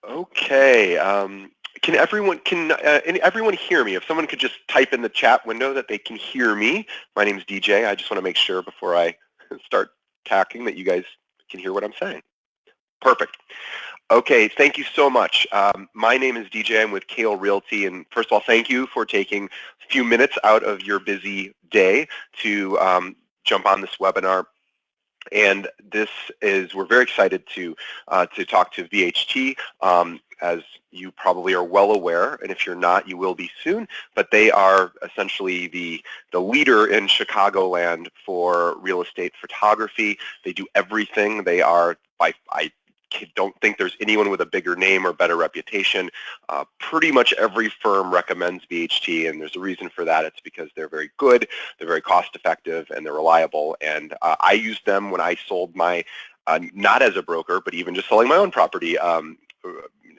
Okay. Can everyone hear me? If someone could just type in the chat window that they can hear me. My name is DJ. I just want to make sure before I start talking that you guys can hear what I'm saying. Perfect. Okay, thank you so much. My name is DJ. I'm with Kale Realty, and first of all, thank you for taking a few minutes out of your busy day to jump on this webinar. And we're very excited to talk to VHT. As you probably are well aware, and if you're not, you will be soon, but they are essentially the leader in Chicagoland for real estate photography. They do everything. They are, I don't think there's anyone with a bigger name or better reputation. Pretty much every firm recommends VHT, and there's a reason for that. It's because they're very good, they're very cost effective, and they're reliable. And I used them when I sold my, not as a broker, but even just selling my own property.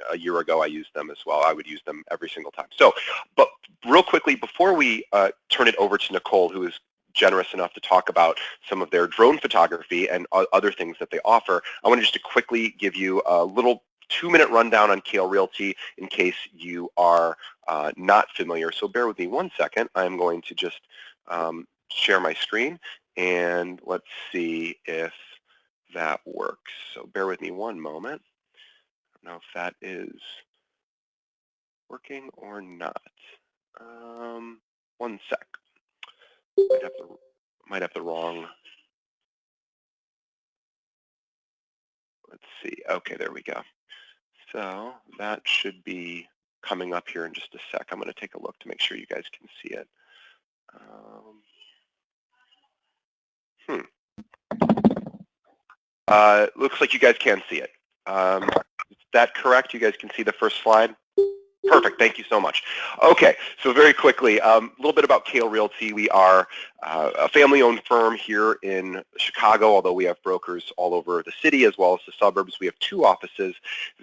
A year ago, I used them as well. I would use them every single time. So, but real quickly, before we turn it over to Nicole, who is generous enough to talk about some of their drone photography and other things that they offer, I want to just to quickly give you a little 2-minute rundown on Kale Realty in case you are not familiar. So bear with me 1 second. I'm going to just share my screen, and let's see if that works. So bear with me 1 moment. I don't know if that is working or not. 1 sec. Might have the wrong. Let's see. Okay, there we go. So that should be coming up here in just a sec. I'm going to take a look to make sure you guys can see it. Looks like you guys can see it. Is that correct? You guys can see the first slide? Perfect. Thank you so much. Okay, so very quickly, a little bit about Kale Realty. We are a family-owned firm here in Chicago, although we have brokers all over the city as well as the suburbs. We have 2 offices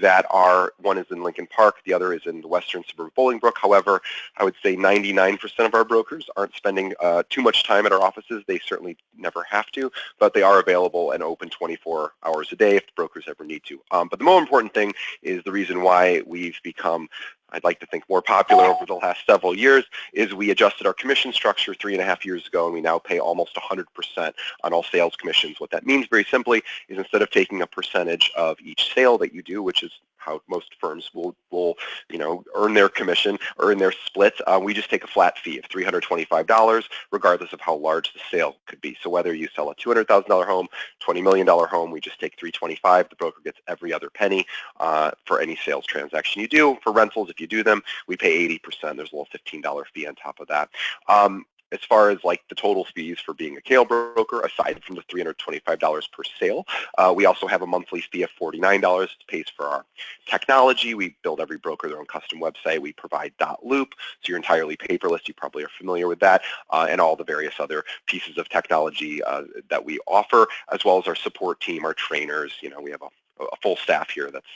that are, one is in Lincoln Park, the other is in the western suburb of Bolingbrook. However, I would say 99% of our brokers aren't spending too much time at our offices. They certainly never have to, but they are available and open 24 hours a day if the brokers ever need to. But the more important thing is the reason why we've become, I'd like to think, more popular over the last several years, is we adjusted our commission structure 3.5 years ago, and we now pay almost 100% on all sales commissions. What that means very simply is instead of taking a percentage of each sale that you do, which is how most firms will earn their commission, earn their split, we just take a flat fee of $325 regardless of how large the sale could be. So whether you sell a $200,000 home, $20 million home, we just take $325. The broker gets every other penny for any sales transaction you do. For rentals, if you do them, we pay 80%. There's a little $15 fee on top of that. As far as like the total fees for being a Kale broker, aside from the $325 per sale, we also have a monthly fee of $49. It pays for our technology. We build every broker their own custom website. We provide .loop, so you're entirely paperless. You probably are familiar with that, and all the various other pieces of technology that we offer, as well as our support team, our trainers. We have a full staff here that's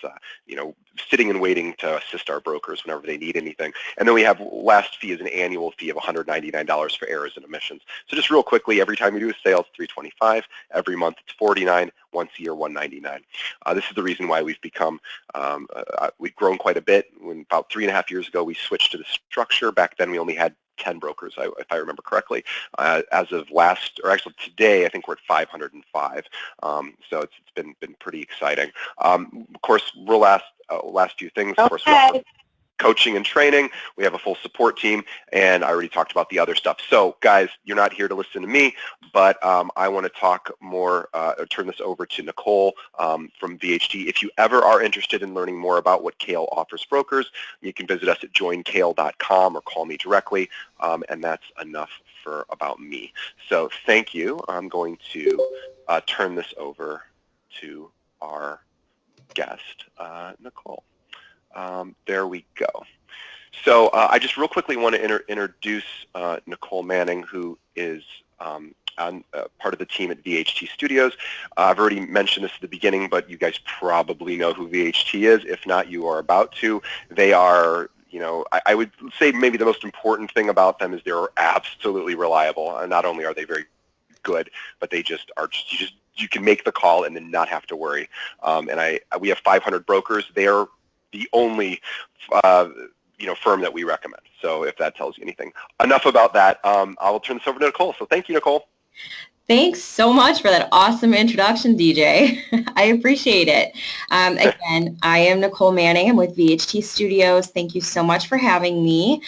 sitting and waiting to assist our brokers whenever they need anything. And then we have last fee is an annual fee of $199 for errors and omissions. So just real quickly, every time you do a sale, it's $325. Every month, it's $49. Once a year, $199. This is the reason why we've become, we've grown quite a bit. When about 3.5 years ago, we switched to the structure. Back then, we only had 10 brokers, if I remember correctly. As of actually today, I think we're at 505. So it's been pretty exciting. Of course, we're last few things. Of course, we offer coaching and training. We have a full support team, and I already talked about the other stuff. So guys, you're not here to listen to me, but I want to talk more, turn this over to Nicole from VHT. If you ever are interested in learning more about what Kale offers brokers, you can visit us at joinkale.com or call me directly, and that's enough for about me. So thank you. I'm going to turn this over to our guest, Nicole. There we go. So I just real quickly want to introduce Nicole Manning, who is part of the team at VHT Studios. I've already mentioned this at the beginning, but you guys probably know who VHT is. If not, you are about to. They are, I would say maybe the most important thing about them is they're absolutely reliable. And not only are they very good, but they just are, you just you can make the call and then not have to worry. And we have 500 brokers. They are the only firm that we recommend. So if that tells you anything. Enough about that. I'll turn this over to Nicole. So thank you, Nicole. Thanks so much for that awesome introduction, DJ. I appreciate it. Again, I am Nicole Manning. I'm with VHT Studios. Thank you so much for having me.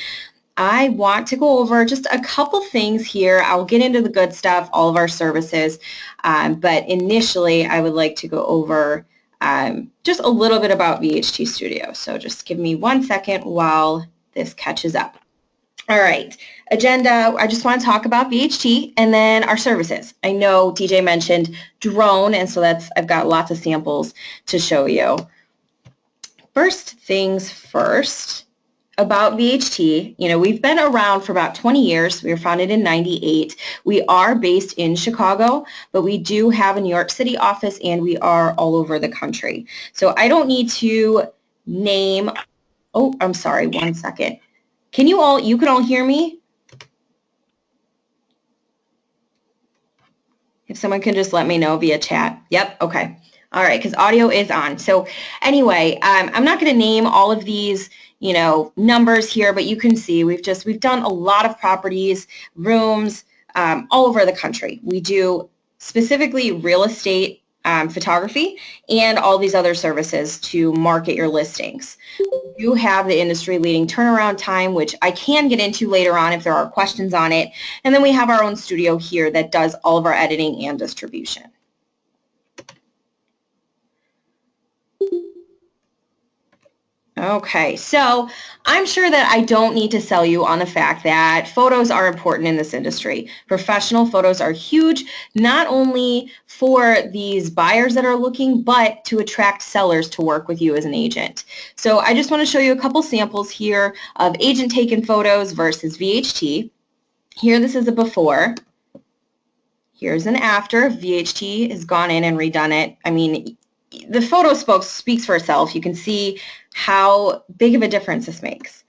I want to go over just a couple things here. I'll get into the good stuff, all of our services, but initially I would like to go over just a little bit about VHT Studios. So just give me 1 second while this catches up. All right, agenda, I just want to talk about VHT and then our services. I know DJ mentioned drone, and so I've got lots of samples to show you. First things first, about VHT, we've been around for about 20 years. We were founded in 98. We are based in Chicago, but we do have a New York City office, and we are all over the country. So I don't need to name, oh, I'm sorry, 1 second. You can all hear me? If someone can just let me know via chat. Yep, okay. All right, because audio is on. So anyway, I'm not going to name all of these, numbers here, but you can see we've done a lot of properties, rooms, all over the country. We do specifically real estate photography and all these other services to market your listings. We do have the industry-leading turnaround time, which I can get into later on if there are questions on it. And then we have our own studio here that does all of our editing and distribution. Okay, so I'm sure that I don't need to sell you on the fact that photos are important in this industry. Professional photos are huge, not only for these buyers that are looking, but to attract sellers to work with you as an agent. So I just want to show you a couple samples here of agent-taken photos versus VHT. Here, this is a before. Here's an after. VHT has gone in and redone it. I mean, the photo speaks for itself. You can see how big of a difference this makes.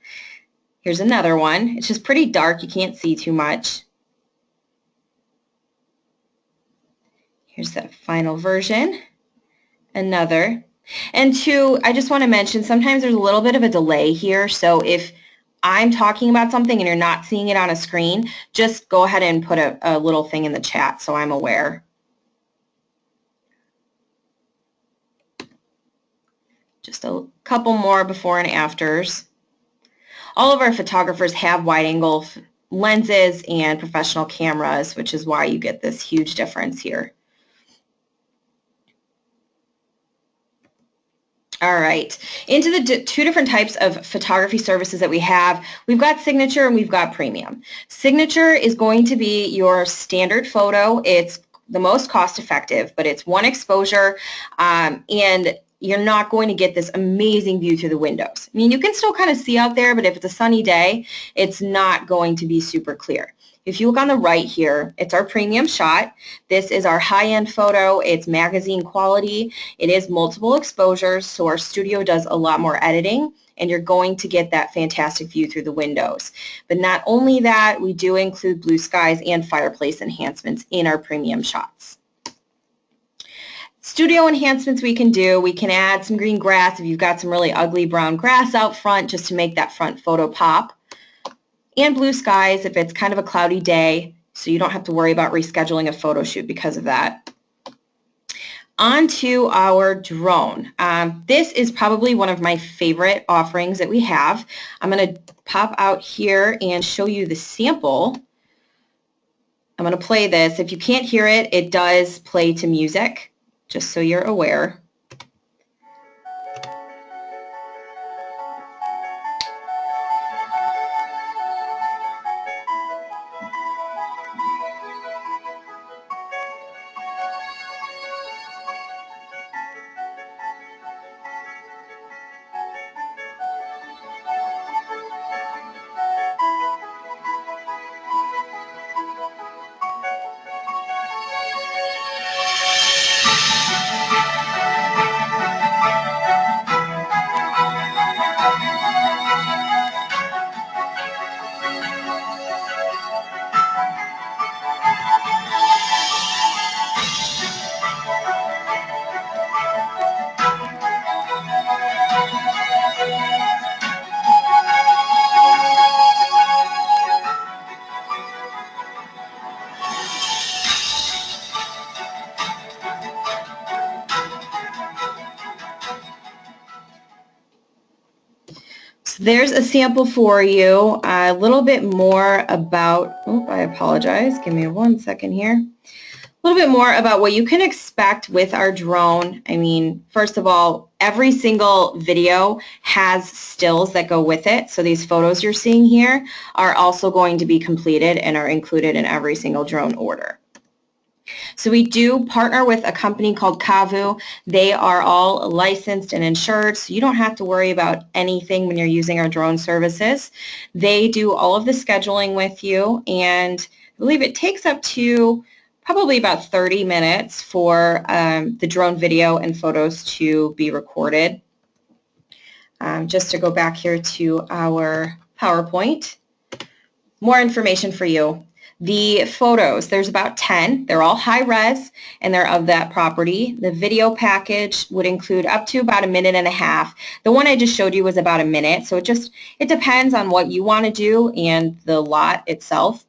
Here's another one. It's just pretty dark. You can't see too much. Here's the final version. Another. And two, I just want to mention, sometimes there's a little bit of a delay here. So if I'm talking about something and you're not seeing it on a screen, just go ahead and put a little thing in the chat so I'm aware. Just a couple more before and afters. All of our photographers have wide-angle lenses and professional cameras, which is why you get this huge difference here. All right, into the two different types of photography services that we have. We've got Signature and we've got Premium. Signature is going to be your standard photo. It's the most cost-effective, but it's one exposure, and you're not going to get this amazing view through the windows. I mean, you can still kind of see out there, but if it's a sunny day, it's not going to be super clear. If you look on the right here, it's our premium shot. This is our high-end photo. It's magazine quality. It is multiple exposures, so our studio does a lot more editing, and you're going to get that fantastic view through the windows. But not only that, we do include blue skies and fireplace enhancements in our premium shots. Studio enhancements we can add some green grass if you've got some really ugly brown grass out front, just to make that front photo pop. And blue skies if it's kind of a cloudy day, so you don't have to worry about rescheduling a photo shoot because of that. On to our drone. This is probably one of my favorite offerings that we have. I'm going to pop out here and show you the sample. I'm going to play this. If you can't hear it, it does play to music, just so you're aware. there's a sample for you, a little bit more about, oh, I apologize, give me 1 second here. A little bit more about what you can expect with our drone. I mean, first of all, every single video has stills that go with it. So these photos you're seeing here are also going to be completed and are included in every single drone order. So we do partner with a company called Kavu. They are all licensed and insured, so you don't have to worry about anything when you're using our drone services. They do all of the scheduling with you, and I believe it takes up to probably about 30 minutes for the drone video and photos to be recorded. Just to go back here to our PowerPoint, more information for you. The photos, there's about 10. They're all high res and they're of that property. The video package would include up to about 1.5 minutes. The one I just showed you was about 1 minute, so it depends on what you want to do and the lot itself.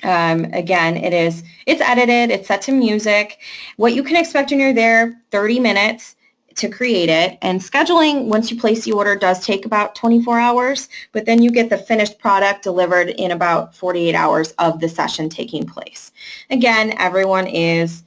Again, it's edited, it's set to music. What you can expect when you're there, 30 minutes to create it, and scheduling once you place the order does take about 24 hours, but then you get the finished product delivered in about 48 hours of the session taking place. Again, everyone is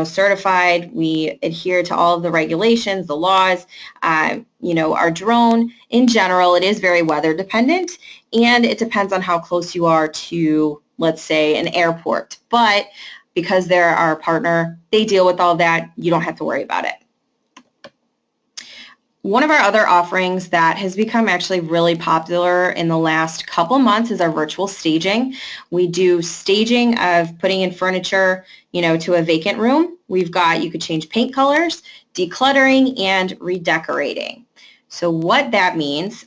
certified. We adhere to all of the regulations, the laws. Our drone in general, it is very weather dependent, and it depends on how close you are to, let's say, an airport. But because they're our partner, they deal with all that. You don't have to worry about it. One of our other offerings that has become actually really popular in the last couple months is our virtual staging. We do staging of putting in furniture, to a vacant room. You could change paint colors, decluttering, and redecorating. So what that means,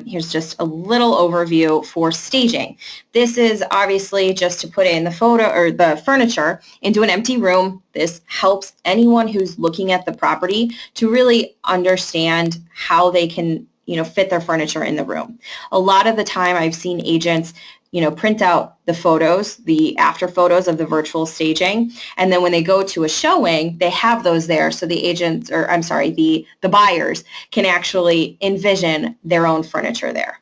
here's just a little overview for staging. This is obviously just to put in the photo or the furniture into an empty room. This helps anyone who's looking at the property to really understand how they can, fit their furniture in the room. A lot of the time I've seen agents print out the photos, the after photos of the virtual staging, and then when they go to a showing, they have those there so the buyers can actually envision their own furniture there.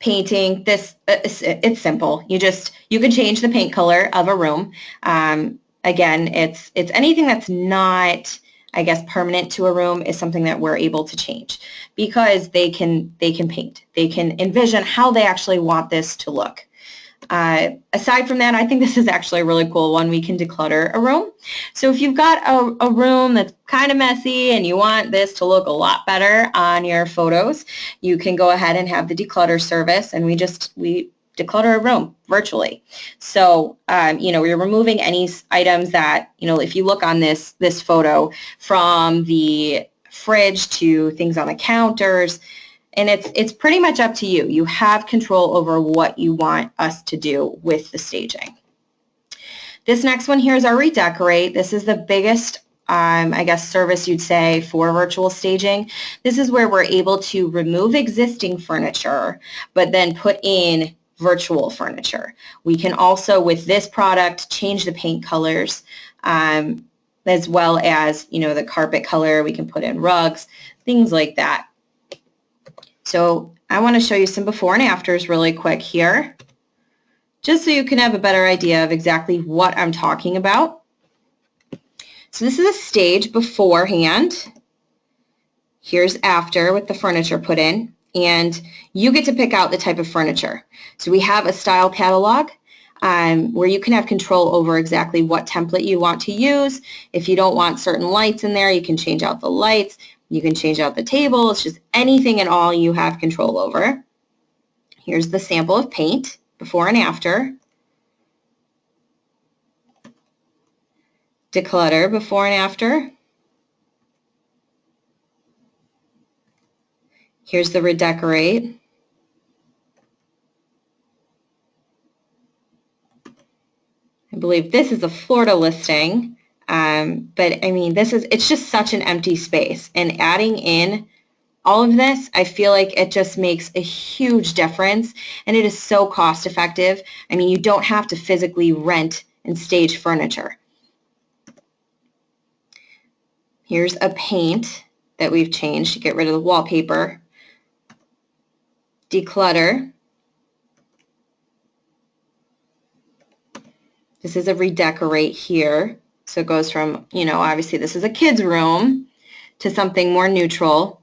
Painting, it's simple. You can change the paint color of a room. Again, it's anything that's not, I guess, permanent to a room is something that we're able to change because they can paint. They can envision how they actually want this to look. Aside from that, I think this is actually a really cool one. We can declutter a room. So if you've got a room that's kind of messy and you want this to look a lot better on your photos, you can go ahead and have the declutter service, and we declutter a room virtually. So, we're removing any items that, if you look on this photo, from the fridge to things on the counters, and it's pretty much up to you. You have control over what you want us to do with the staging. This next one here is our redecorate. This is the biggest I guess, service you'd say for virtual staging. This is where we're able to remove existing furniture, but then put in virtual furniture. We can also, with this product, change the paint colors, as well as, the carpet color. We can put in rugs, things like that. So I want to show you some before and afters really quick here, just so you can have a better idea of exactly what I'm talking about. So this is a stage beforehand. Here's after with the furniture put in, and you get to pick out the type of furniture. So we have a style catalog where you can have control over exactly what template you want to use. If you don't want certain lights in there, you can change out the lights. You can change out the table. It's just anything and all you have control over. Here's the sample of paint before and after. Declutter before and after. Here's the redecorate. I believe this is a Florida listing, but I mean, it's just such an empty space, and adding in all of this, I feel like it just makes a huge difference, and it is so cost effective. I mean, you don't have to physically rent and stage furniture. Here's a paint that we've changed to get rid of the wallpaper. Declutter. This is a redecorate here. So it goes from, you know, obviously this is a kid's room to something more neutral.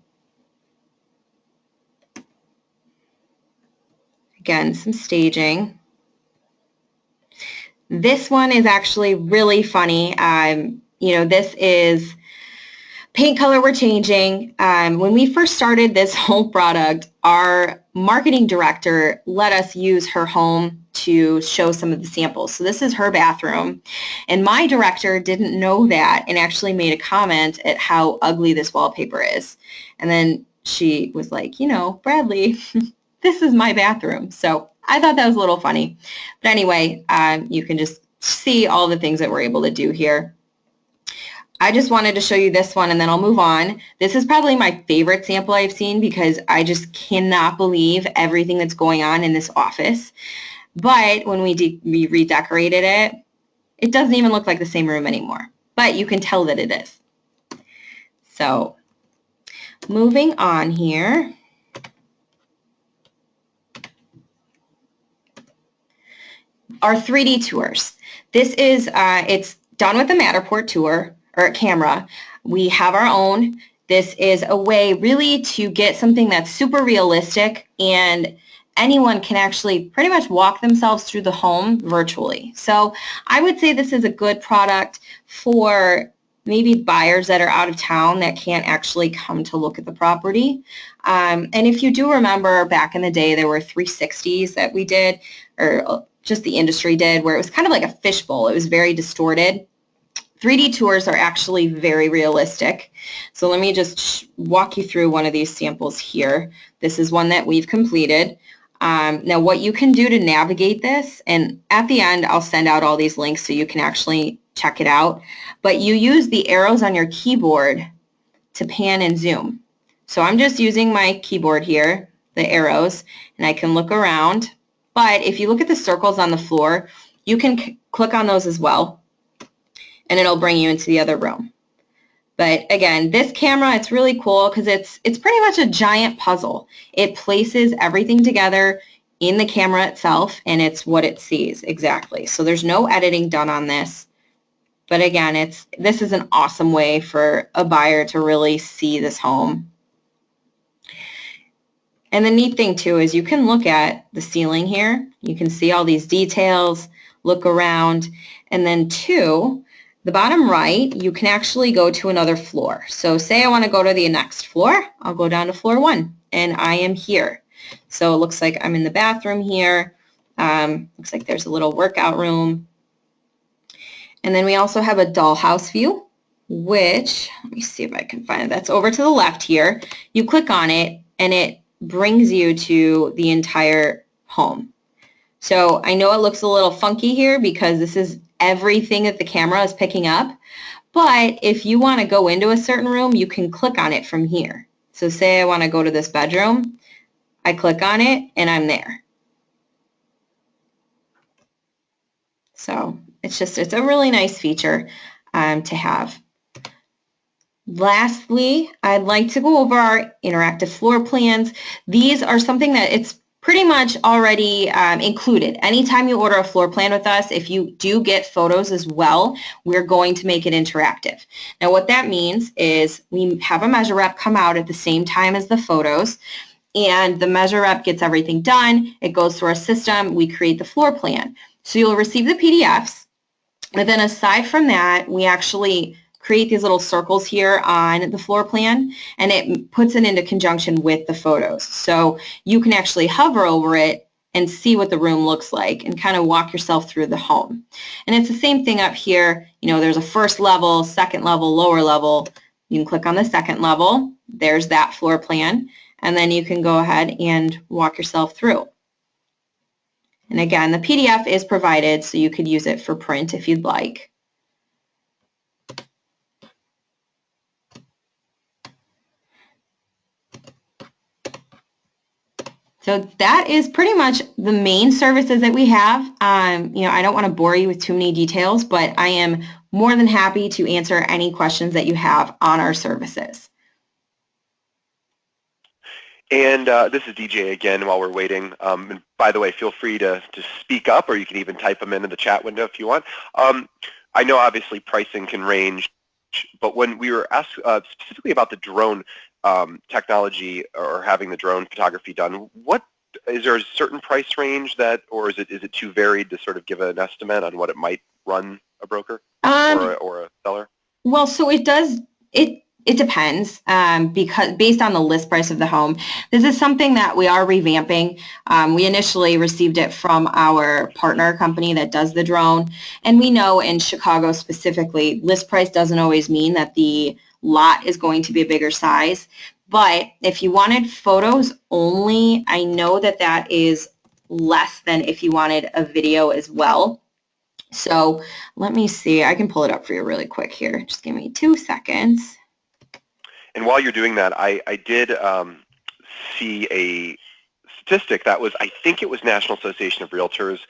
Again, some staging. This one is actually really funny. You know, this is paint color we're changing. When we first started this whole product, our marketing director let us use her home to show some of the samples. So this is her bathroom. And my director didn't know that and actually made a comment at how ugly this wallpaper is. And then she was like, you know, Bradley, this is my bathroom. So I thought that was a little funny. But anyway, you can just see all the things that we're able to do here. I just wanted to show you this one and then I'll move on. This is probably my favorite sample I've seen because I just cannot believe everything that's going on in this office. But when we redecorated it, it doesn't even look like the same room anymore. But you can tell that it is. So moving on here. Our 3D tours. This is, it's done with a Matterport tour or a camera. We have our own. This is a way really to get something that's super realistic and anyone can actually pretty much walk themselves through the home virtually. So I would say this is a good product for maybe buyers that are out of town that can't actually come to look at the property. And if you do remember back in the day, there were 360s that we did, or just the industry did, where it was kind of like a fishbowl. It was very distorted. 3D tours are actually very realistic. So let me just walk you through one of these samples here. This is one that we've completed. Now what you can do to navigate this, and at the end I'll send out all these links so you can actually check it out, but you use the arrows on your keyboard to pan and zoom. So I'm just using my keyboard here, the arrows, and I can look around. But if you look at the circles on the floor, you can click on those as well, and it'll bring you into the other room. But again, this camera, it's really cool because it's pretty much a giant puzzle. It places everything together in the camera itself, and it's what it sees exactly. So there's no editing done on this. But again, this is an awesome way for a buyer to really see this home. And the neat thing too is you can look at the ceiling here. You can see all these details, look around, and then two, the bottom right, you can actually go to another floor. So say I want to go to the next floor, I'll go down to floor 1, and I am here. So it looks like I'm in the bathroom here. Looks like there's a little workout room. And then we also have a dollhouse view, which, let me see if I can find it. That's over to the left here. You click on it, and it brings you to the entire home. So I know it looks a little funky here because this is everything that the camera is picking up, but if you want to go into a certain room, you can click on it from here. So say I want to go to this bedroom, I click on it and I'm there. So it's a really nice feature to have. Lastly, I'd like to go over our interactive floor plans. These are something that it's pretty much already included. Anytime you order a floor plan with us, if you do get photos as well, we're going to make it interactive. Now what that means is we have a measure rep come out at the same time as the photos, and the measure rep gets everything done. It goes through our system. We create the floor plan. So you'll receive the PDFs, but then aside from that, we actually create these little circles here on the floor plan, and it puts it into conjunction with the photos. So you can actually hover over it and see what the room looks like and kind of walk yourself through the home. And it's the same thing up here. You know, there's a first level, second level, lower level. You can click on the second level. There's that floor plan. And then you can go ahead and walk yourself through. And again, the PDF is provided, so you could use it for print if you'd like. So that is pretty much the main services that we have. You know, I don't want to bore you with too many details, but I am more than happy to answer any questions that you have on our services. And this is DJ again while we're waiting. And by the way, feel free to speak up, or you can even type them into the chat window if you want. I know obviously pricing can range, but when we were asked specifically about the drone technology or having the drone photography done, what is there a certain price range that, or is it too varied to sort of give an estimate on what it might run a broker or a seller? Well, so it depends because based on the list price of the home. This is something that we are revamping. We initially received it from our partner company that does the drone, and we know in Chicago specifically, list price doesn't always mean that the lot is going to be a bigger size. But if you wanted photos only, I know that that is less than if you wanted a video as well. So let me see. I can pull it up for you really quick here. Just give me 2 seconds. And while you're doing that, I did see a statistic that was, I think it was National Association of Realtors.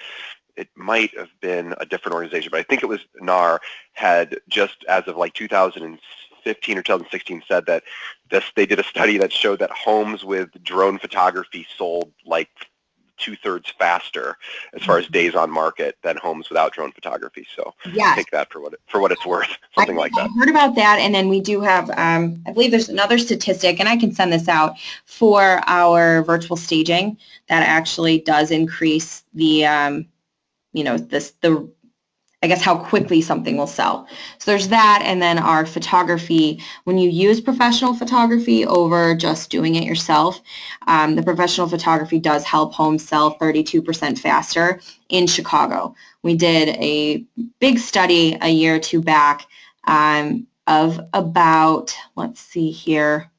It might have been a different organization, but I think it was NAR, had just as of like 2015 or 2016 said that they did a study that showed that homes with drone photography sold like 2/3 faster as far as days on market than homes without drone photography. So Yes. take that for what it's worth, something like that. I heard about that, and then we do have, I believe there's another statistic, and I can send this out for our virtual staging that actually does increase the, I guess how quickly something will sell. So there's that, and then our photography. When you use professional photography over just doing it yourself, the professional photography does help homes sell 32% faster in Chicago. We did a big study a year or two back of about, let's see here,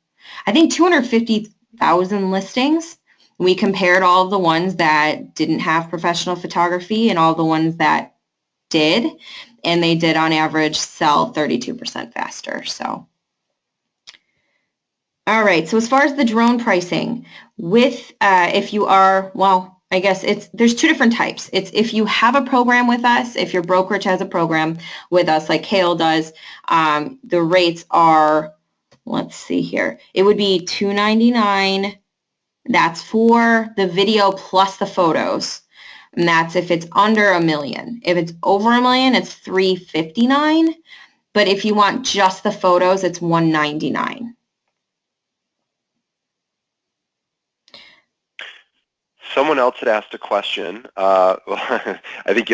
I think 250,000 listings. We compared all of the ones that didn't have professional photography and all the ones that did, and they did on average sell 32% faster. So, all right. So as far as the drone pricing, with if you are, well, I guess there's two different types. It's if you have a program with us, if your brokerage has a program with us, like Kale does, the rates are, let's see here, it would be $299. That's for the video plus the photos. And that's if it's under $1 million. If it's over $1 million, it's $359. But if you want just the photos, it's $199. Someone else had asked a question. I think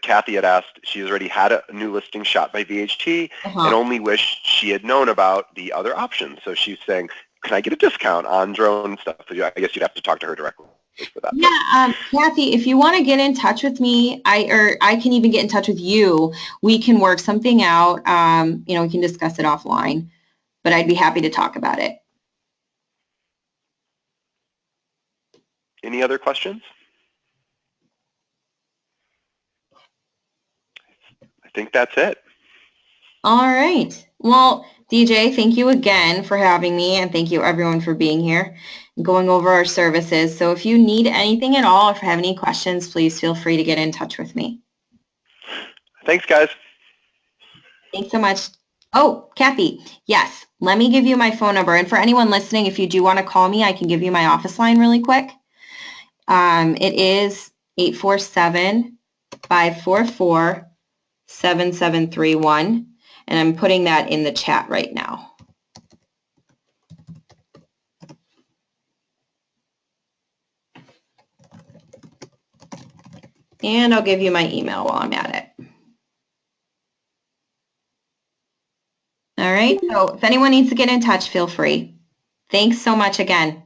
Kathy had asked, she's already had a new listing shot by VHT and only wished she had known about the other options. So she's saying, can I get a discount on drone stuff? I guess you'd have to talk to her directly for that. Yeah, Kathy, if you want to get in touch with me, I can even get in touch with you. We can work something out. We can discuss it offline, but I'd be happy to talk about it. Any other questions? I think that's it. All right. Well, DJ, thank you again for having me, and thank you everyone for being here and going over our services. So if you need anything at all, or if you have any questions, please feel free to get in touch with me. Thanks, guys. Thanks so much. Oh, Kathy, yes, let me give you my phone number. And for anyone listening, if you do want to call me, I can give you my office line really quick. It is 847-544-7731. And I'm putting that in the chat right now. And I'll give you my email while I'm at it. All right, so if anyone needs to get in touch, feel free. Thanks so much again.